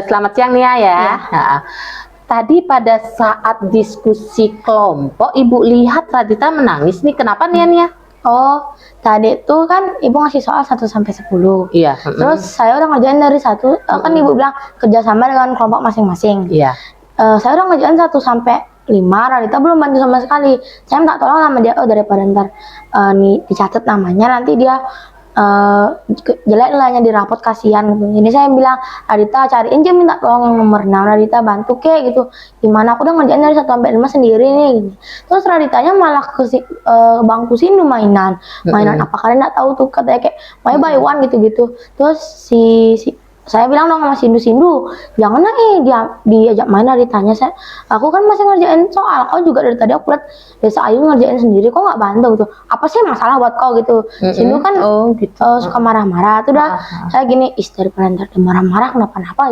Selamat siang Nia ya. Nah, tadi pada saat diskusi kelompok, Ibu lihat Radita menangis nih. Kenapa Nia? Oh, tadi tuh kan Ibu ngasih soal 1 sampai 10. Iya. Terus saya udah ngerjain dari 1, kan Ibu bilang kerjasama dengan kelompok masing-masing. Iya. Saya udah ngerjain 1 sampai 5, Radita belum bantu sama sekali. Saya minta tolong sama dia, daripada ntar nih dicatat namanya, nanti dia jelek nilainya di rapot, kasihan gitu. Jadi saya bilang, Radita cariin aja, minta tolong yang nomor 6, Radita bantu kek gitu. Gimana, aku udah ngerjain dari 1 sampai 5 sendiri nih gitu. Terus Raditanya malah ke bangku Sindu mainan apa, kalian nggak tahu tuh, katanya kayak main by one gitu-gitu. Terus saya bilang dong sama Sindu, jangan dia diajak main. Raditanya, aku kan masih ngerjain soal, kau juga dari tadi aku lihat Desa Ayu ngerjain sendiri, kok nggak bantu gitu, apa sih masalah buat kau gitu. Sindu kan suka marah-marah tuh, dah saya gini, daripada ntar dia marah-marah kenapa-napa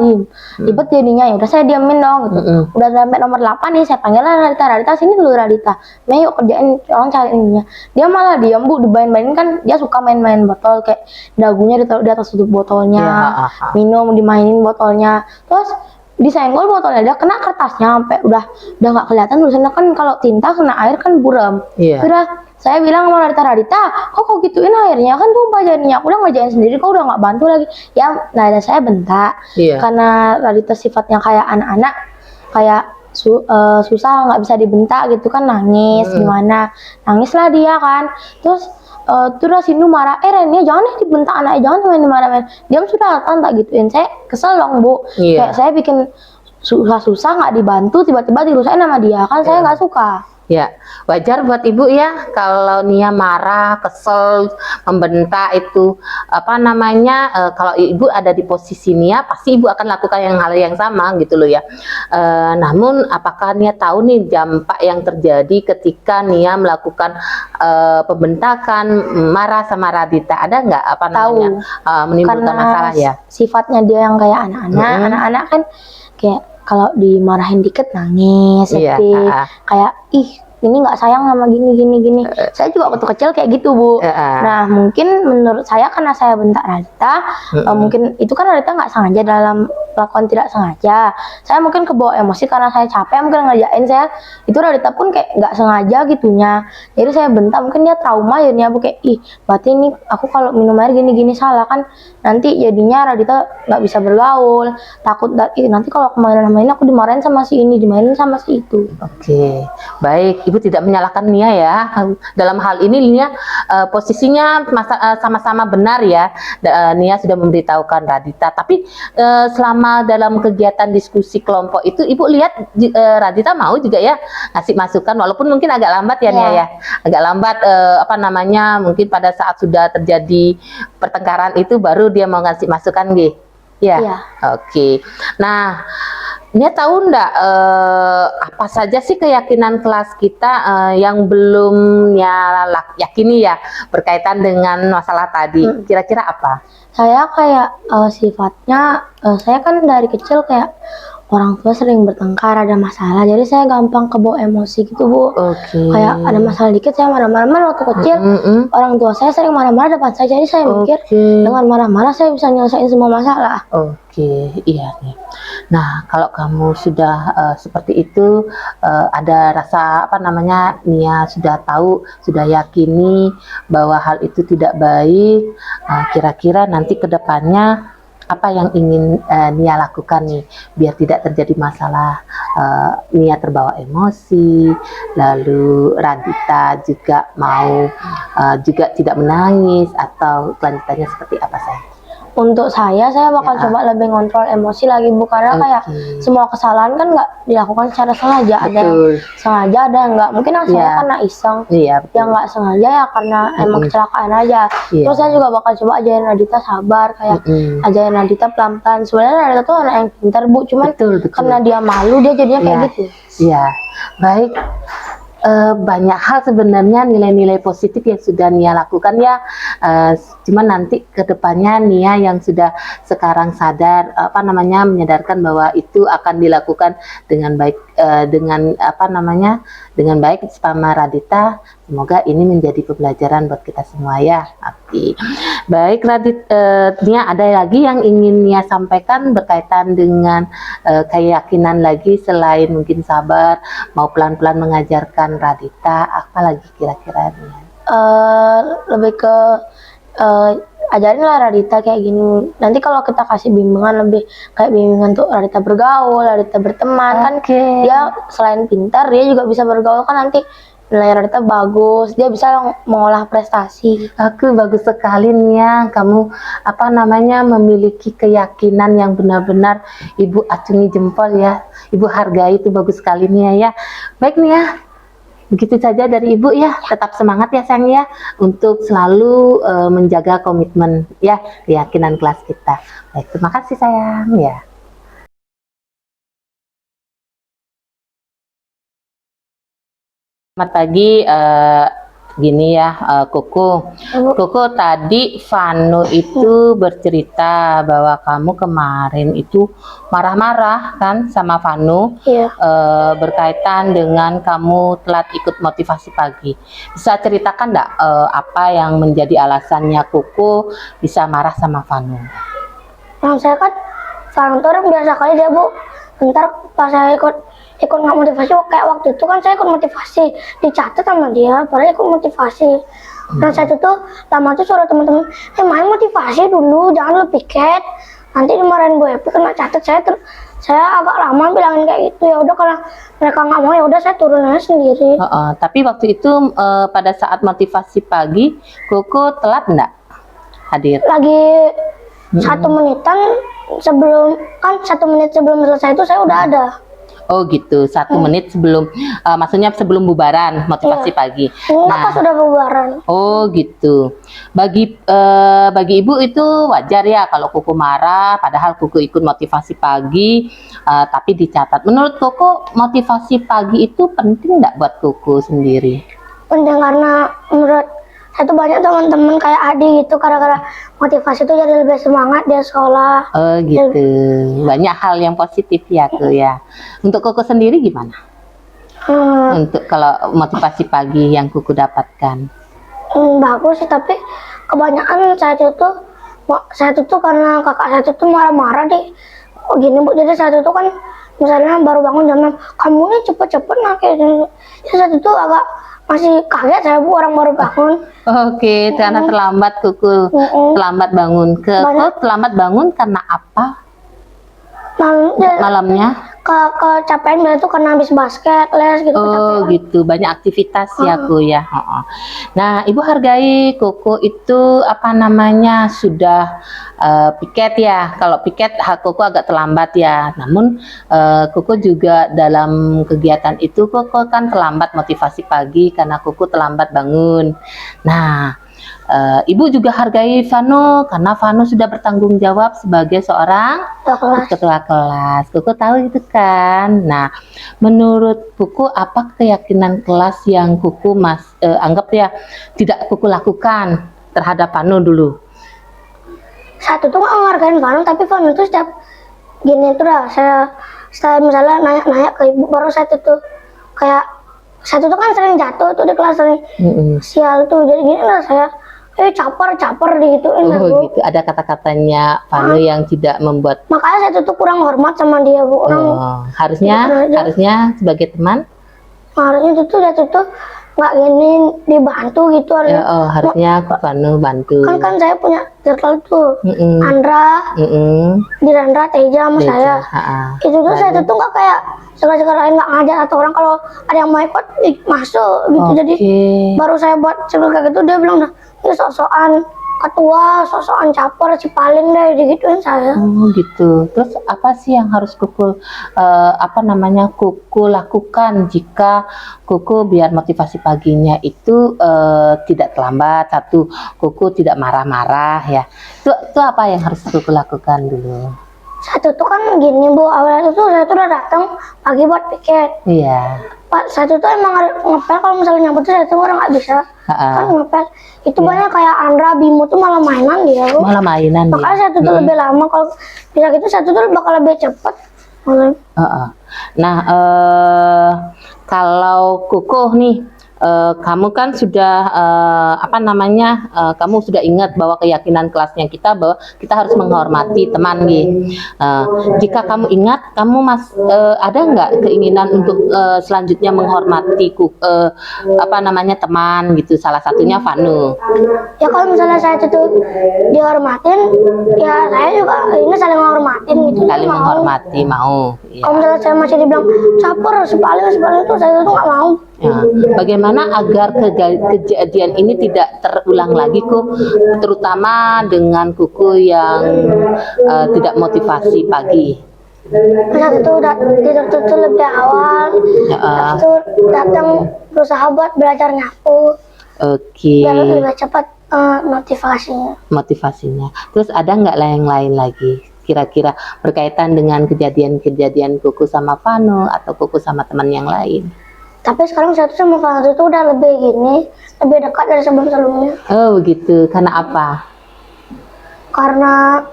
ribet jadinya. Ya udah saya diamin dong gitu. Udah sampai nomor 8 nih, saya panggil Radita, sini dulu Radita, yuk kerjain, tolong cari ininya. Dia malah diam Bu, dimain-mainin, kan dia suka main-main botol, kayak dagunya ditaruh di atas tutup botolnya, minum dimainin botolnya, terus disenggol botolnya, dia kena kertasnya sampai udah nggak kelihatan tulisannya, kan kalau tinta kena air kan buram. Udah saya bilang sama Radita, kok gituin airnya, kan tumpah jadinya, aku udah ngerjain sendiri, kok udah nggak bantu lagi ya. Nah, saya bentak karena Radita sifatnya kayak anak-anak, kayak susah, nggak bisa dibentak gitu kan, nangis. Gimana, nangislah dia kan. Terus terus Sindu marah, Renia jangan dibentak anaknya, jangan main marah-main. Dia sudah tak gituin, saya kesel dong Bu. Kayak saya bikin susah-susah nggak dibantu, tiba-tiba dirusakin sama dia, kan saya nggak suka. Ya, wajar buat Ibu ya kalau Nia marah, kesel, membentak itu apa namanya. Kalau Ibu ada di posisi Nia, pasti Ibu akan lakukan hal yang sama gitu loh ya. Namun apakah Nia tahu nih dampak yang terjadi ketika Nia melakukan pembentakan, marah sama Radita? Ada nggak apa namanya menimbulkan masalah ya? Sifatnya dia yang kayak anak-anak. Anak-anak kan kayak kalau dimarahin dikit nangis, kayak ini nggak sayang sama gini. Saya juga waktu kecil kayak gitu Bu. Nah, mungkin menurut saya karena saya bentak Radita, mungkin itu kan Radita nggak sengaja, dalam melakukan tidak sengaja. Saya mungkin kebawa emosi karena saya capek mungkin ngerjain, saya itu Radita pun kayak nggak sengaja gitunya. Jadi saya bentak, mungkin dia trauma jadinya Bu, kayak berarti ini aku kalau minum air gini salah, kan nanti jadinya Radita nggak bisa bergaul, takut nanti kalau kemana main aku dimarahin sama si ini, dimainin sama si itu. Oke, baik. Ibu tidak menyalahkan Nia ya. Dalam hal ini Nia posisinya sama-sama benar ya. Nia sudah memberitahukan Radita. Tapi selama dalam kegiatan diskusi kelompok itu, Ibu lihat Radita mau juga ya ngasih masukan, walaupun mungkin agak lambat ya Nia ya. Agak lambat apa namanya, mungkin pada saat sudah terjadi pertengkaran itu baru dia mau ngasih masukan gitu. Ya. Oke. Nah, Nia tahu enggak apa saja sih keyakinan kelas kita yang belum yakini ya berkaitan dengan masalah tadi? Kira-kira apa? Saya kayak sifatnya, saya kan dari kecil kayak orang tua sering bertengkar, ada masalah, jadi saya gampang kebawa emosi gitu Bu. Kayak ada masalah dikit saya marah-marah. Waktu kecil orang tua saya sering marah-marah depan saya, jadi saya mikir dengan marah-marah saya bisa nyelesain semua masalah. Iya nih. Nah, kalau kamu sudah seperti itu, ada rasa apa namanya, Nia sudah tahu, sudah yakini bahwa hal itu tidak baik, kira-kira nanti ke depannya apa yang ingin Nia lakukan nih biar tidak terjadi masalah, Nia terbawa emosi, lalu Radita juga mau juga tidak menangis, atau kelanjutannya seperti apa saya? Untuk saya bakal coba lebih ngontrol emosi lagi Bu, karena kayak semua kesalahan kan nggak dilakukan secara sengaja. Ada yang sengaja, ada yang nggak. Mungkin yang saya karena iseng, yang nggak sengaja ya karena emang kecelakaan aja. Terus saya juga bakal coba ajarin Radita sabar, kayak ajarin Radita pelan-pelan. Sebenarnya Radita tuh anak yang pintar Bu, cuman karena dia malu dia jadinya kayak gitu. Iya, baik. Banyak hal sebenarnya nilai-nilai positif yang sudah Nia lakukan ya, cuman nanti ke depannya Nia yang sudah sekarang sadar, apa namanya, menyadarkan bahwa itu akan dilakukan dengan baik, dengan apa namanya, dengan baik sama Radita. Semoga ini menjadi pembelajaran buat kita semua ya. pasti. Baik, Radit, Nia, ada lagi yang ingin Nia sampaikan berkaitan dengan keyakinan lagi selain mungkin sabar, mau pelan-pelan mengajarkan Radita, apa lagi kira-kira Nia? Lebih ke ajarin lah Radita kayak gini. Nanti kalau kita kasih bimbingan lebih kayak bimbingan untuk Radita bergaul, Radita berteman kan dia selain pintar dia juga bisa bergaul kan nanti nilai Radita bagus, dia bisa mengolah prestasi. Aku bagus sekali Nia, kamu apa namanya memiliki keyakinan yang benar-benar Ibu acungi jempol ya, Ibu hargai, itu bagus sekali Nia ya. Baik Nia, begitu saja dari Ibu ya, tetap semangat ya sayang ya, untuk selalu menjaga komitmen ya, keyakinan kelas kita. Baik, terima kasih sayang ya. Selamat pagi, gini ya Koko. Koko, tadi Vano itu bercerita bahwa kamu kemarin itu marah-marah kan sama Vano, berkaitan dengan kamu telat ikut motivasi pagi. Bisa ceritakan enggak apa yang menjadi alasannya Koko bisa marah sama Vano? Yang saya kan Vano tuh orang biasa kali dia Bu. Ntar pas saya ikut nggak motivasi kayak waktu itu kan saya ikut motivasi dicatat sama dia padahal ikut motivasi. Nah saya itu tuh lama tuh suruh teman-teman main motivasi dulu, jangan lu piket, nanti dimarahin Bu Epi kena catat. Saya agak lama bilangin kayak gitu, ya udah kalau mereka nggak mau ya udah saya turun aja sendiri. Tapi waktu itu pada saat motivasi pagi Koko telat enggak hadir? Lagi 1 menitan sebelum, kan 1 menit sebelum selesai itu saya udah ada. Oh gitu, 1 menit sebelum, maksudnya sebelum bubaran motivasi pagi. Pas sudah bubaran. Oh gitu. Bagi Ibu itu wajar ya kalau Koko marah, padahal Koko ikut motivasi pagi, tapi dicatat. Menurut Koko motivasi pagi itu penting nggak buat Koko sendiri? Penting karena menurut saya tuh banyak teman-teman kayak Adi gitu, gara-gara motivasi itu jadi lebih semangat dia sekolah. Oh gitu, banyak hal yang positif ya tuh ya. Untuk Koko sendiri gimana? Untuk kalau motivasi pagi yang Koko dapatkan? Bagus sih, tapi kebanyakan saya itu karena kakak saya itu marah-marah deh. Oh gini Bu, jadi saya itu kan misalnya baru bangun jam 6, kamu nih cepet-cepet nah kayak gini. Ya saya itu agak masih kaget saya Bu, orang baru bangun. Oke, karena terlambat Koko, terlambat bangun. Koko terlambat bangun karena apa? Malamnya? Kecapean itu karena habis basket, les gitu. Oh gitu, banyak aktivitas ya Ko ya. Nah, Ibu hargai Koko itu apa namanya sudah piket ya. Kalau piket Koko agak terlambat ya. Namun Koko juga dalam kegiatan itu Koko kan terlambat motivasi pagi karena Koko terlambat bangun. Nah, Ibu juga hargai Vano karena Vano sudah bertanggung jawab sebagai seorang ketua kelas. Koko tahu itu kan. Nah, menurut Koko apa keyakinan kelas yang Koko anggap ya tidak Koko lakukan terhadap Vano dulu? Satu tuh nggak menghargain Vano, tapi Vano tuh setiap gini tuh dah saya misalnya nanya ke Ibu, baru saya tuh kayak satu tuh kan sering jatuh tuh di kelas, sering sial tuh, jadi gini lah saya caper digituin. Oh gitu, ada kata-katanya Vano yang tidak membuat, makanya saya tuh kurang hormat sama dia Bu. Harusnya sebagai teman harusnya tuh nggak gini dibantu gitu harusnya. Harusnya Vano bantu. Kan saya punya circle tuh, Andra, Dirandra, Teja sama saya. Itu tuh saya tuh nggak kayak sekolah lain nggak ngajar atau orang kalau ada yang mau ikut masuk gitu. Jadi baru saya buat circle kayak gitu, dia bilang ini sok-sokan ketua, sok-sokan caper, si paling deh digituin saya. Oh gitu. Terus apa sih yang harus Koko Koko lakukan jika Koko biar motivasi paginya itu tidak terlambat? Satu, Koko tidak marah-marah ya. Itu apa yang harus Koko lakukan dulu? Satu tuh kan gini Bu, awalnya tuh saya tuh udah datang pagi buat piket. Iya. Pak, satu tuh emang ngepel kalau misalnya nyambut tuh saya tuh orang nggak bisa. Kan ngepel. Itu banyak kayak Andra, Bimo tuh malah mainan dia Bu. Malah mainan. Makanya satu tuh lebih lama, kalau bisa gitu satu tuh bakal lebih cepat. Nah, kalau Koko nih kamu kan sudah kamu sudah ingat bahwa keyakinan kelasnya kita bahwa kita harus menghormati teman nih. Jika kamu ingat, kamu ada nggak keinginan untuk selanjutnya menghormati teman gitu? Salah satunya Vanu. Ya kalau misalnya saya itu dihormatin, ya saya juga ini saling menghormatin gitu. Saling menghormati, mau. Ya. Kalau misalnya saya masih dibilang caper, sepaling itu saya itu nggak mau. Ya. Bagaimana agar kejadian ini tidak terulang lagi, Ku, terutama dengan Kuku yang tidak motivasi pagi? Anak itu tidur tuh lebih awal, itu datang berusaha buat belajar nyapu. Oke. Biar lebih cepat Motivasinya. Terus ada nggak yang lain lagi? Kira-kira berkaitan dengan kejadian Kuku sama Vano atau Kuku sama teman yang lain? Tapi sekarang saya tuh sama Vano itu udah lebih dekat dari sebelumnya. Oh begitu. Karena apa? Karena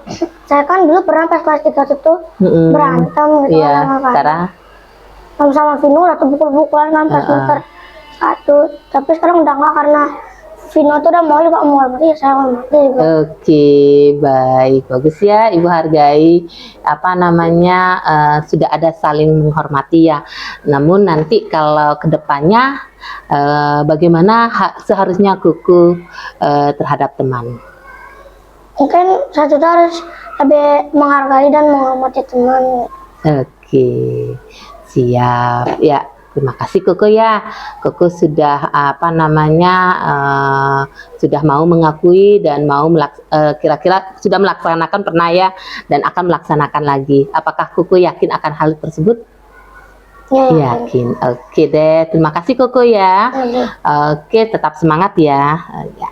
saya kan dulu pernah pas kelas 3 itu berantem gitu sama sekarang sama Vino atau pukul-pukulan kan pas semester 1. Tapi sekarang udah enggak karena Vino tuh udah mau juga menghormati, saya menghormati juga. Oke, baik, bagus ya, Ibu hargai sudah ada saling menghormati ya. Namun nanti kalau kedepannya bagaimana seharusnya Kuku terhadap teman? Mungkin saya juga harus lebih menghargai dan menghormati teman. Oke, siap ya. Terima kasih Kuku ya. Kuku sudah sudah mau mengakui dan mau kira-kira sudah melaksanakan pernah ya, dan akan melaksanakan lagi. Apakah Kuku yakin akan hal tersebut? Ya, yakin. Oke deh. Terima kasih Kuku ya. Oke, tetap semangat ya. Ya.